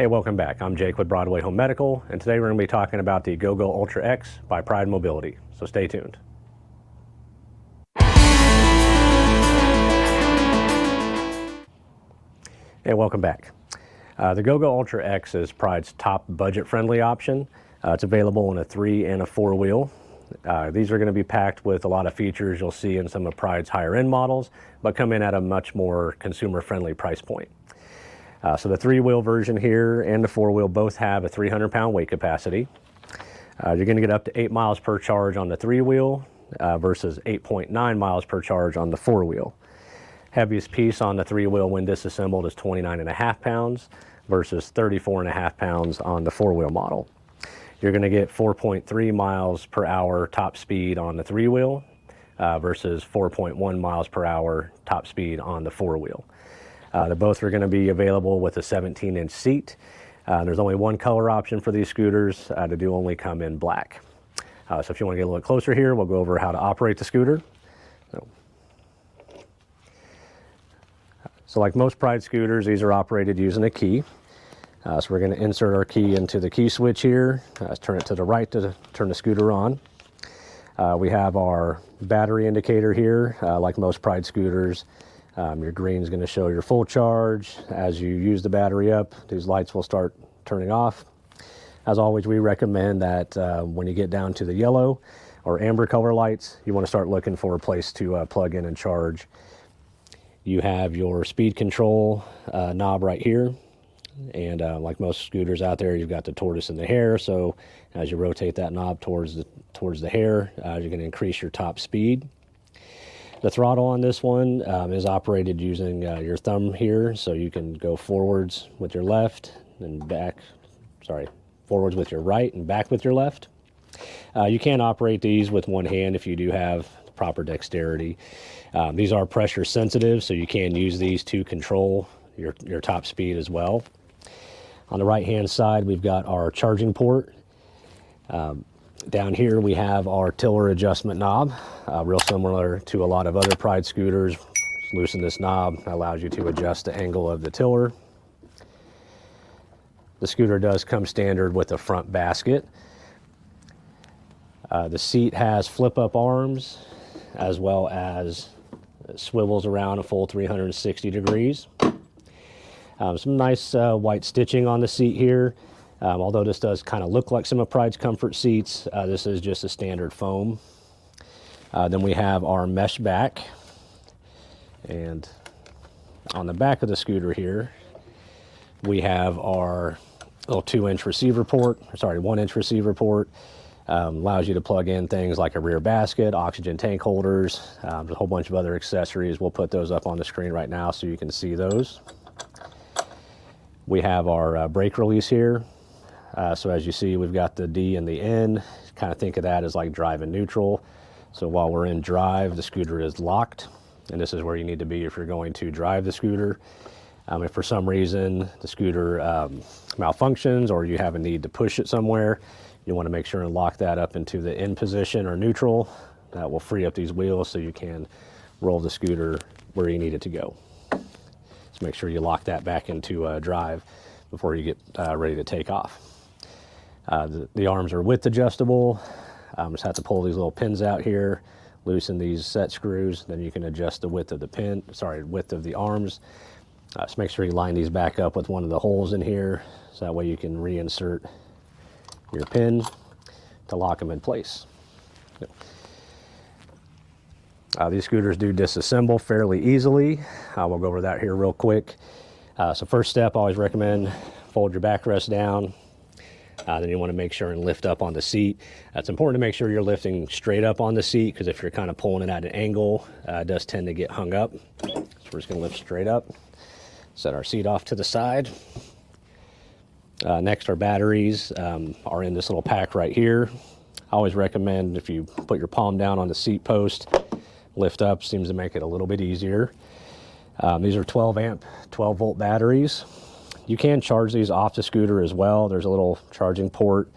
Hey, welcome back. I'm Jake with Broadway Home Medical, and today we're going to be talking about the GoGo Ultra X by Pride Mobility, so stay tuned. Hey, welcome back. The GoGo Ultra X is Pride's top budget-friendly option. It's available in a 3 and a 4 wheel. These are going to be packed with a lot of features you'll see in some of Pride's higher-end models, but come in at a much more consumer-friendly price point. So the 3-wheel version here and the 4-wheel both have a 300-pound weight capacity. You're going to get up to 8 miles per charge on the 3-wheel versus 8.9 miles per charge on the 4-wheel. Heaviest piece on the 3-wheel when disassembled is 29.5 pounds versus 34.5 pounds on the 4-wheel model. You're going to get 4.3 miles per hour top speed on the 3-wheel versus 4.1 miles per hour top speed on the 4-wheel. They both are going to be available with a 17-inch seat. There's only one color option for these scooters. They do only come in black. So if you want to get a little closer here, we'll go over how to operate the scooter. So like most Pride scooters, these are operated using a key. So we're going to insert our key into the key switch here. Turn it to the right to turn the scooter on. We have our battery indicator here. Like most Pride scooters, your green is going to show your full charge. As you use the battery up, these lights will start turning off. As always, we recommend that when you get down to the yellow or amber color lights, you want to start looking for a place to plug in and charge. You have your speed control knob right here. And like most scooters out there, you've got the tortoise and the hare. So as you rotate that knob towards the hare, you're going to increase your top speed. The throttle on this one is operated using your thumb here. So you can go forwards with your left and forwards with your right and back with your left. You can operate these with one hand if you do have proper dexterity. These are pressure sensitive, so you can use these to control your top speed as well. On the right hand side, we've got our charging port. Down here we have our tiller adjustment knob, real similar to a lot of other Pride scooters. Just loosen this knob, allows you to adjust the angle of the tiller. The scooter does come standard with a front basket. The seat has flip-up arms as well as swivels around a full 360 degrees. Some nice white stitching on the seat here. Although this does kind of look like some of Pride's comfort seats, this is just a standard foam. Then we have our mesh back. And on the back of the scooter here, we have our little 1-inch receiver port. Allows you to plug in things like a rear basket, oxygen tank holders, a whole bunch of other accessories. We'll put those up on the screen right now so you can see those. We have our brake release here. So as you see, we've got the D and the N. Kind of think of that as like drive and neutral. So while we're in drive, the scooter is locked. And this is where you need to be if you're going to drive the scooter. If for some reason the scooter malfunctions or you have a need to push it somewhere, you want to make sure and lock that up into the N position or neutral. That will free up these wheels so you can roll the scooter where you need it to go. So make sure you lock that back into drive before you get ready to take off. The arms are width adjustable. Just have to pull these little pins out here, loosen these set screws, then you can adjust the width of the arms. Just make sure you line these back up with one of the holes in here, so that way you can reinsert your pin to lock them in place. These scooters do disassemble fairly easily. We'll go over that here real quick. So first step, I always recommend fold your backrest down. Then you want to make sure and lift up on the seat. It's important to make sure you're lifting straight up on the seat, because if you're kind of pulling it at an angle, it does tend to get hung up. So we're just going to lift straight up. Set our seat off to the side. Next, our batteries are in this little pack right here. I always recommend if you put your palm down on the seat post, lift up, seems to make it a little bit easier. These are 12 amp, 12 volt batteries. You can charge these off the scooter as well. There's a little charging port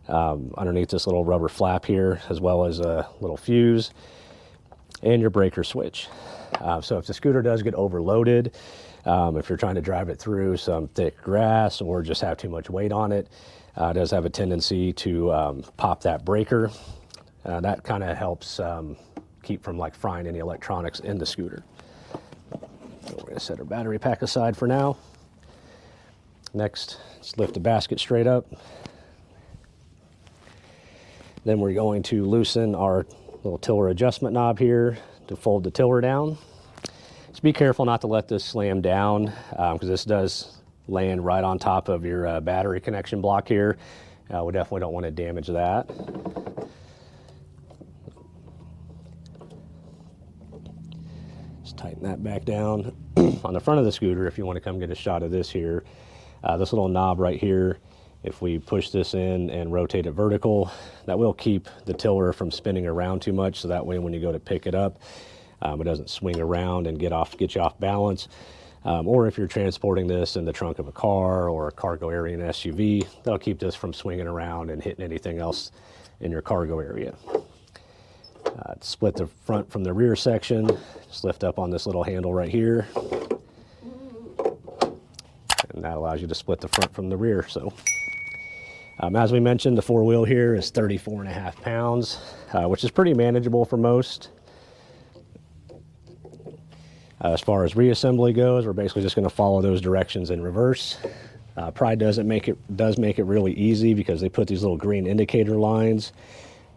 underneath this little rubber flap here, as well as a little fuse and your breaker switch. So if the scooter does get overloaded, If you're trying to drive it through some thick grass or just have too much weight on it, it does have a tendency to pop that breaker. That kind of helps keep from like frying any electronics in the scooter. So we're going to set our battery pack aside for now. Next, let's lift the basket straight up. Then we're going to loosen our little tiller adjustment knob here to fold the tiller down. Just be careful not to let this slam down because this does land right on top of your battery connection block here. We definitely don't want to damage that. Just tighten that back down. On the front of the scooter, if you want to come get a shot of this here, this little knob right here, if we push this in and rotate it vertical, that will keep the tiller from spinning around too much, so that way when you go to pick it up, it doesn't swing around and get you off balance. Or if you're transporting this in the trunk of a car or a cargo area in an SUV, that'll keep this from swinging around and hitting anything else in your cargo area. Split the front from the rear section, just lift up on this little handle right here. And that allows you to split the front from the rear. So as we mentioned, the 4-wheel here is 34.5 pounds, which is pretty manageable for most. As far as reassembly goes, we're basically just going to follow those directions in reverse. Pride does make it really easy because they put these little green indicator lines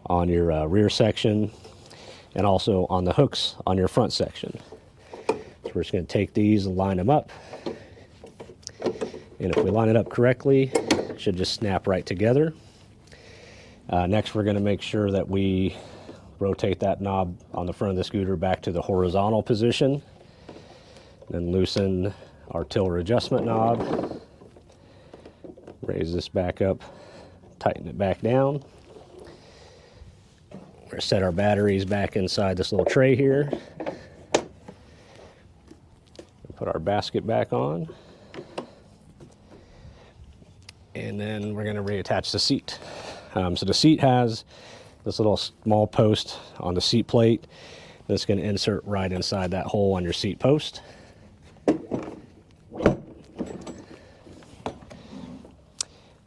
on your rear section and also on the hooks on your front section. So we're just going to take these and line them up. And if we line it up correctly, it should just snap right together. Next, we're going to make sure that we rotate that knob on the front of the scooter back to the horizontal position. Then loosen our tiller adjustment knob. Raise this back up, tighten it back down. We're going to set our batteries back inside this little tray here. Put our basket back on. And then we're going to reattach the seat. So the seat has this little small post on the seat plate that's going to insert right inside that hole on your seat post.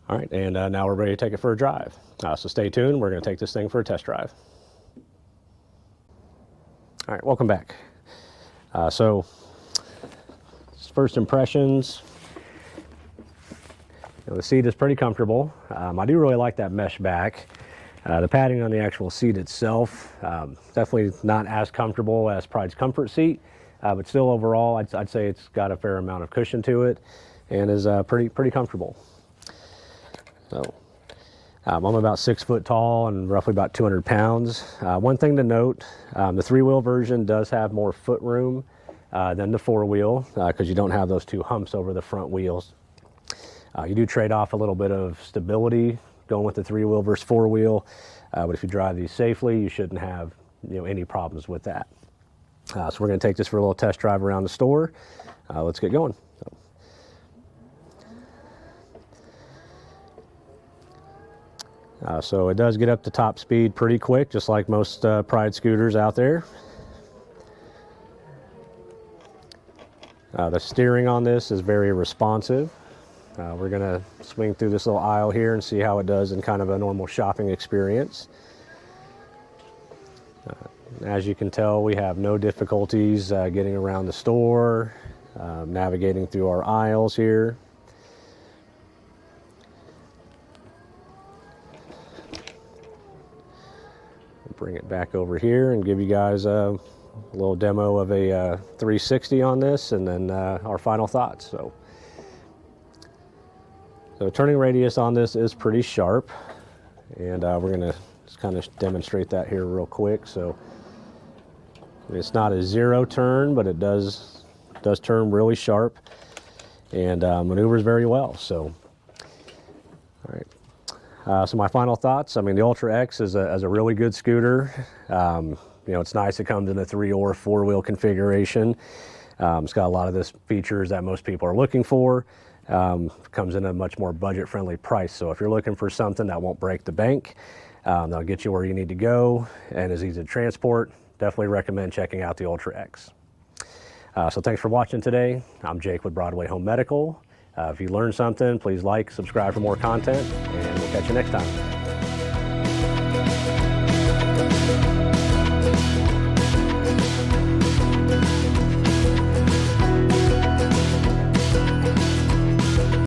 All right, and now we're ready to take it for a drive. So stay tuned. We're going to take this thing for a test drive. All right, welcome back. So first impressions. The seat is pretty comfortable. I do really like that mesh back. The padding on the actual seat itself, definitely not as comfortable as Pride's Comfort seat, but still overall, I'd say it's got a fair amount of cushion to it and is pretty comfortable. So I'm about 6 foot tall and roughly about 200 pounds. One thing to note, the 3-wheel version does have more foot room than the 4-wheel because you don't have those 2 humps over the front wheels. You do trade off a little bit of stability going with the 3-wheel versus 4-wheel, but if you drive these safely, you shouldn't have any problems with that. So we're going to take this for a little test drive around the store. Let's get going. So it does get up to top speed pretty quick, just like most Pride scooters out there. The steering on this is very responsive. We're going to swing through this little aisle here and see how it does in kind of a normal shopping experience. As you can tell, we have no difficulties getting around the store, navigating through our aisles here. Bring it back over here and give you guys a little demo of a 360 on this and then our final thoughts. So turning radius on this is pretty sharp, and we're going to just kind of demonstrate that here real quick. So it's not a 0 turn, but it does turn really sharp and maneuvers very well. So, all right. So my final thoughts. I mean, the Ultra X is a really good scooter. It's nice. It comes in a 3 or 4-wheel configuration. It's got a lot of the features that most people are looking for. Comes in a much more budget-friendly price. So if you're looking for something that won't break the bank, that'll get you where you need to go and is easy to transport, definitely recommend checking out the Ultra X. So thanks for watching today. I'm Jake with Broadway Home Medical. If you learned something, please like, subscribe for more content, and we'll catch you next time.